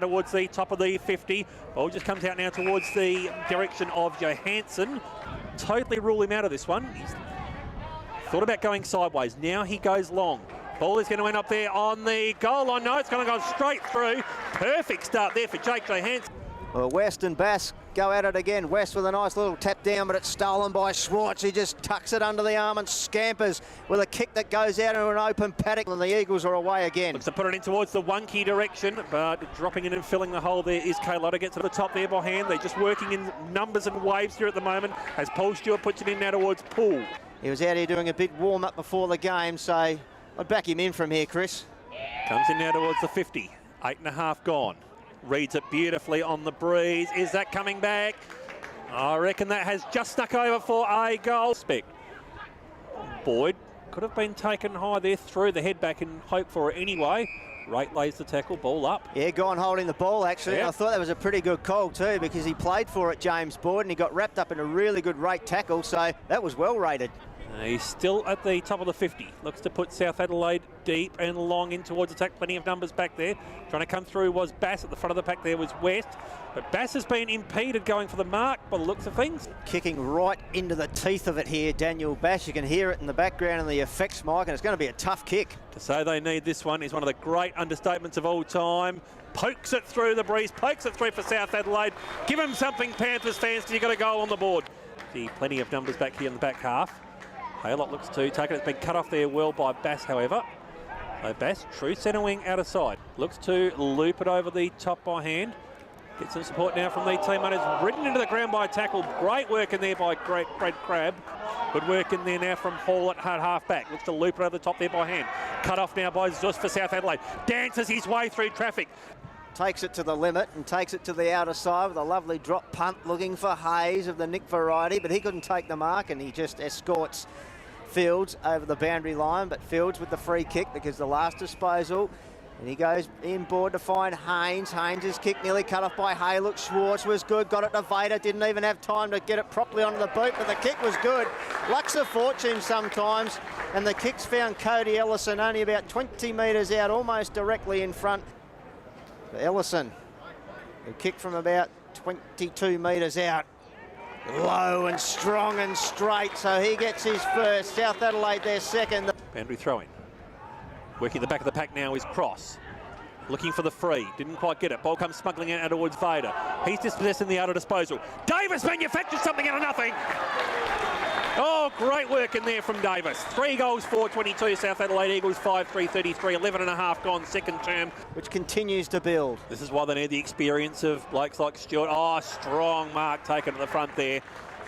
now towards the top of the 50. Ball just comes out now towards the direction of Johansson. Totally rule him out of this one. He's thought about going sideways. Now he goes long. Ball is going to end up there on the goal line. No, it's going to go straight through. Perfect start there for Jake Johansson. Well, West and Bass go at it again. West with a nice little tap down, but it's stolen by Schwartz. He just tucks it under the arm and scampers with a kick that goes out into an open paddock, and the Eagles are away again. Looks to put it in towards the one-key direction, but dropping it and filling the hole there is Carlotta. Gets to the top there by hand. They're just working in numbers and waves here at the moment as Paul Stewart puts it in now towards Poole. He was out here doing a big warm-up before the game, so I'd back him in from here, Chris. Comes in now towards the 50. 8.5 gone. Reads it beautifully on the breeze. Is that coming back? I reckon that has just snuck over for a goal. Boyd could have been taken high there, threw the head back and hoped for it anyway. Rate lays the tackle, ball up. Yeah, gone holding the ball actually. Yep. I thought that was a pretty good call too, because he played for it, James Boyd, and he got wrapped up in a really good rate tackle, so that was well rated. He's still at the top of the 50. Looks to put South Adelaide deep and long in towards attack. Plenty of numbers back there. Trying to come through was Bass. At the front of the pack there was West. But Bass has been impeded going for the mark by the looks of things. Kicking right into the teeth of it here, Daniel Bass. You can hear it in the background in the effects mic, and it's going to be a tough kick. To say they need this one is one of the great understatements of all time. Pokes it through the breeze, pokes it through for South Adelaide. Give them something, Panthers fans, because you've got a goal on the board. See, plenty of numbers back here in the back half. Haylott looks to take it. It's been cut off there well by Bass, however. So Bass, true centre wing out of side. Looks to loop it over the top by hand. Get some support now from the teammates. Ridden into the ground by a tackle. Great work in there by Brad Crabb. Good work in there now from Hall at half back. Looks to loop it over the top there by hand. Cut off now by Zus for South Adelaide. Dances his way through traffic. Takes it to the limit and takes it to the outer side with a lovely drop punt, looking for Hayes of the Nick variety, but he couldn't take the mark, and he just escorts Fields over the boundary line, but Fields with the free kick because the last disposal, and he goes inboard to find Haynes. Haynes' kick nearly cut off by Hay. Look, Schwartz was good, got it to Vader, didn't even have time to get it properly onto the boot, but the kick was good. Luck's of fortune sometimes, and the kick's found Cody Ellison only about 20 metres out, almost directly in front. Ellison, who kicked from about 22 metres out. Low and strong and straight, so he gets his first. South Adelaide their second. Boundary throw-in. Working the back of the pack now is Cross. Looking for the free, didn't quite get it. Ball comes smuggling out towards Vader. He's dispossessing the outer disposal. Davis manufactures something out of nothing. Oh, great work in there from Davis. 3 goals, 4-22. South Adelaide Eagles 5-3-33. 11.5 gone, second term. Which continues to build. This is why they need the experience of blokes like Stewart. Oh, strong mark taken at the front there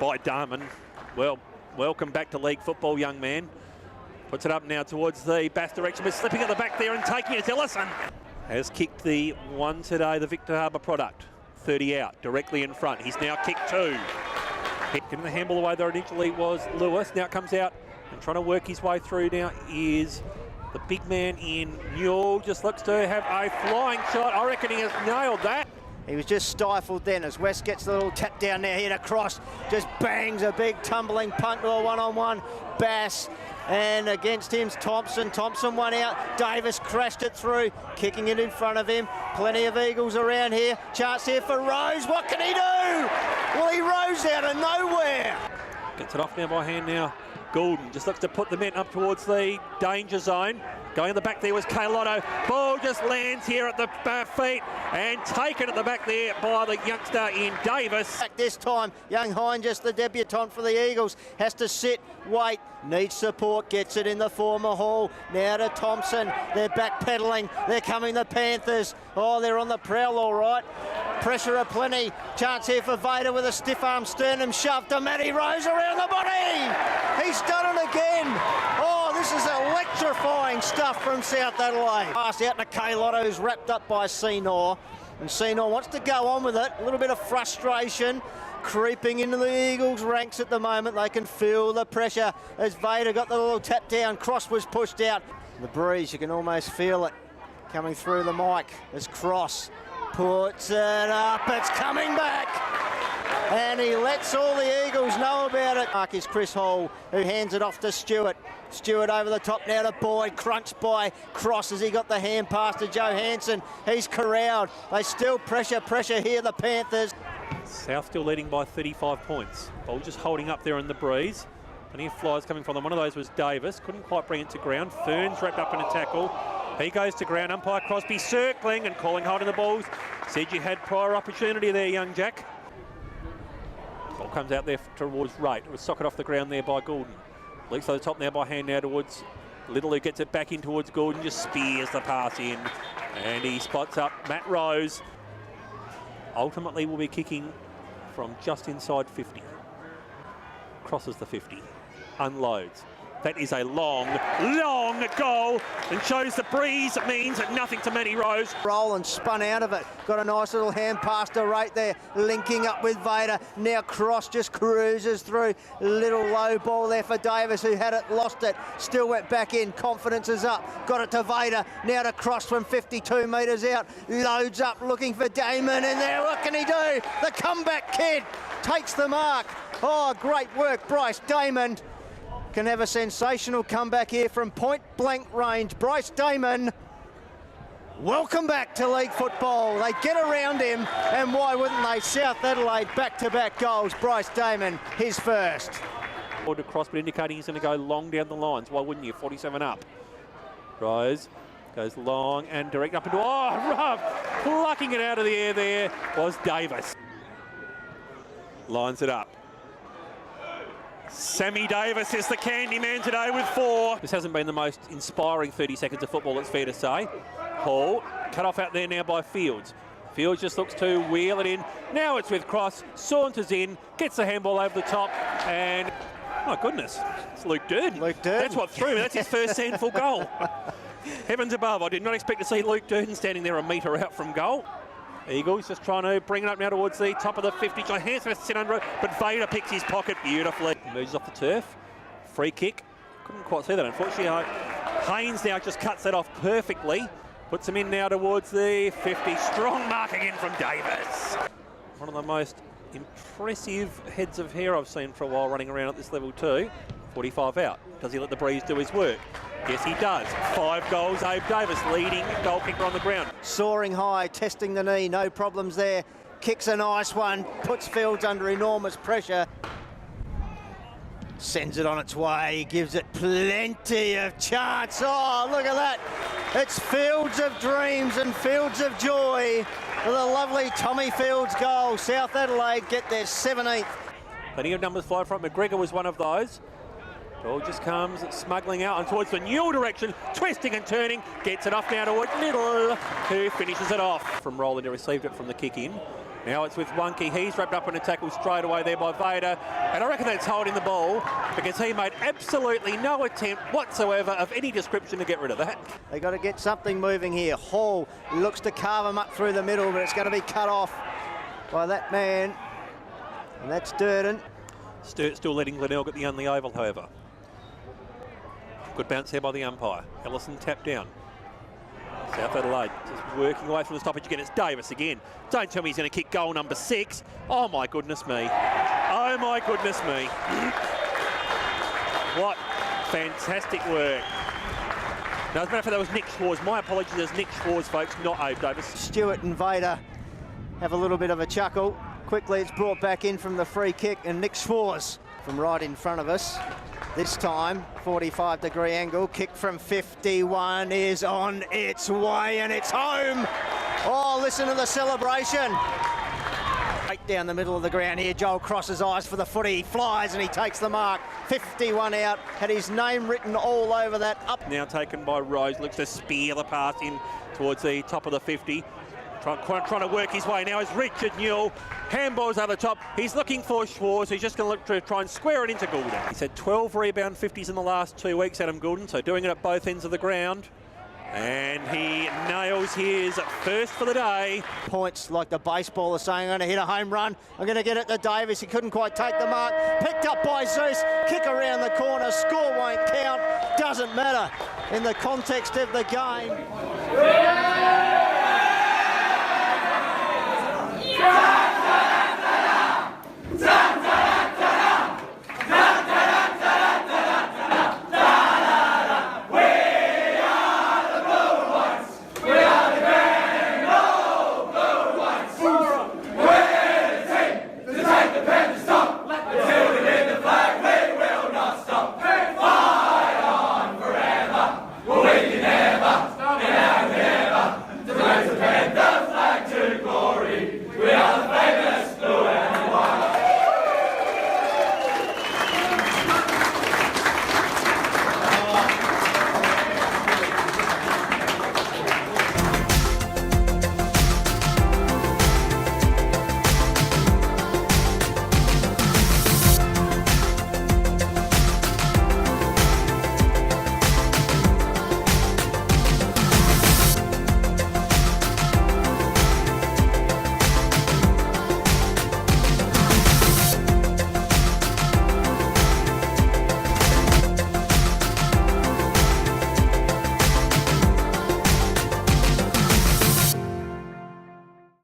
by Darman. Well, welcome back to league football, young man. Puts it up now towards the Bass direction, but slipping at the back there and taking it. Ellison has kicked the one today, the Victor Harbour product. 30 out, directly in front. He's now kicked 2. Getting the handball away there initially was Lewis. Now it comes out and trying to work his way through now is the big man in Newell. Just looks to have a flying shot. I reckon he has nailed that. He was just stifled then as West gets the little tap down there, hit across, just bangs a big tumbling punt to a one-on-one. Bass, and against him's Thompson. Thompson won out. Davis crashed it through, kicking it in front of him. Plenty of Eagles around here. Chance here for Rose. What can he do? Well, he rose out of nowhere. Gets it off now by hand now. Goulden just looks to put the men up towards the danger zone. Going in the back there was Carlotto. Ball just lands here at the feet and taken at the back there by the youngster in Davis. This time, young Hine, just the debutant for the Eagles, has to sit, wait, needs support, gets it in the former Hall. Now to Thompson. They're backpedaling. They're coming, the Panthers. Oh, they're on the prowl, all right. Pressure aplenty. Chance here for Vader with a stiff arm sternum shove to Matty Rose around the body. He's done it again. Oh, this is electrifying stuff from South Adelaide. Pass out to Carlotto, who's wrapped up by Senor. And Senor wants to go on with it. A little bit of frustration creeping into the Eagles' ranks at the moment. They can feel the pressure as Vader got the little tap down. Cross was pushed out. The breeze, you can almost feel it coming through the mic as Cross puts it up. It's coming back. and he lets all the Eagles know about it. Mark is Chris Hall, who hands it off to Stewart. Stewart over the top now to Boyd, crunched by Cross as he got the hand pass to Johansson. He's corralled. They still pressure here, the Panthers. South still leading by 35 points. Ball just holding up there in the breeze. Plenty of flies coming from them. One of those was Davis. Couldn't quite bring it to ground. Ferns wrapped up in a tackle. He goes to ground. Umpire Crosby circling and calling hold of the balls. Said you had prior opportunity there, young Jack. Ball comes out there towards Rate. It was socket off the ground there by Goulden. Leaks to the top now by hand now towards Little, who gets it back in towards Goulden. Just spears the pass in. And he spots up Matt Rose. Ultimately will be kicking from just inside 50. Crosses the 50. Unloads. That is a long goal and shows the breeze. It means nothing to Matty Rose. Roland spun out of it. Got a nice little hand pass to Rate there, linking up with Vader. Now Cross just cruises through. Little low ball there for Davis, who had it, lost it. Still went back in. Confidence is up. Got it to Vader. Now to Cross from 52 metres out. Loads up, looking for Damon in there. What can he do? The comeback kid takes the mark. Oh, great work, Bryce Damon. Can have a sensational comeback here from point blank range. Bryce Damon, welcome back to league football. They get around him, and why wouldn't they? South Adelaide back-to-back goals. Bryce Damon, his first. Forward to Cross, but indicating he's going to go long down the lines. Why wouldn't you? 47 up. Rose goes long and direct up into, oh, rough. Plucking it out of the air there was Davis. Lines it up. Sammy Davis is the candy man today with 4. This hasn't been the most inspiring 30 seconds of football, it's fair to say. Hall, cut off out there now by Fields. Fields just looks to wheel it in. Now it's with Cross, saunters in, gets the handball over the top, and my goodness, it's Luke Durden. Luke Durden. That's what threw me. That's his first handful goal. Heavens above, I did not expect to see Luke Durden standing there a metre out from goal. Eagles just trying to bring it up now towards the top of the 50. Johansson has to sit under it, but Vader picks his pocket beautifully. Moves off the turf. Free kick. Couldn't quite see that, unfortunately. Haynes now just cuts that off perfectly. Puts him in now towards the 50. Strong mark again from Davis. One of the most impressive heads of hair I've seen for a while running around at this level too. 45 out. Does he let the breeze do his work? Yes, he does. 5 goals. Abe Davis leading goal kicker on the ground. Soaring high, testing the knee, no problems there. Kicks a nice one, puts Fields under enormous pressure. Sends it on its way, gives it plenty of chance. Oh, look at that. It's Fields of dreams and Fields of joy. With a lovely Tommy Fields goal. South Adelaide get their 17th. Plenty of numbers fly from. McGregor was one of those. Ball just comes smuggling out and towards the Newell direction, twisting and turning, gets it off now towards Little, who finishes it off. From Roland, who received it from the kick in. Now it's with Wonky. He's wrapped up in a tackle straight away there by Vader. And I reckon that's holding the ball because he made absolutely no attempt whatsoever of any description to get rid of that. They got to get something moving here. Hall looks to carve him up through the middle, but it's going to be cut off by that man. And that's Durden. Sturt still letting Glenelg get the only oval, however. Good bounce here by the umpire. Ellison tapped down. South Adelaide just working away from the stoppage again. It's Davis again. Don't tell me he's going to kick goal number 6. Oh my goodness me. Oh my goodness me. What fantastic work. Now, as a matter of fact, that was Nick Schwarz. My apologies, there's Nick Schwarz, folks, not Abe Davis. Stewart and Vader have a little bit of a chuckle. Quickly, it's brought back in from the free kick, and Nick Schwarz from right in front of us. This time, 45-degree angle, kick from 51 is on its way, and it's home. Oh, listen to the celebration. Right down the middle of the ground here, Joel crosses eyes for the footy, he flies and he takes the mark. 51 out, had his name written all over that. Up. Now taken by Rose, looks to spear the pass in towards the top of the 50. Trying to work his way now is Richard Newell. Handballs over the top. He's looking for Schwarz. He's just going to look to try and square it into Goulden. He's had 12 rebound 50s in the last 2 weeks, Adam Goulden, so doing it at both ends of the ground. And he nails his first for the day. Points like the baseballer saying, I'm going to hit a home run. I'm going to get it to Davis. He couldn't quite take the mark. Picked up by Zeus. Kick around the corner. Score won't count. Doesn't matter in the context of the game.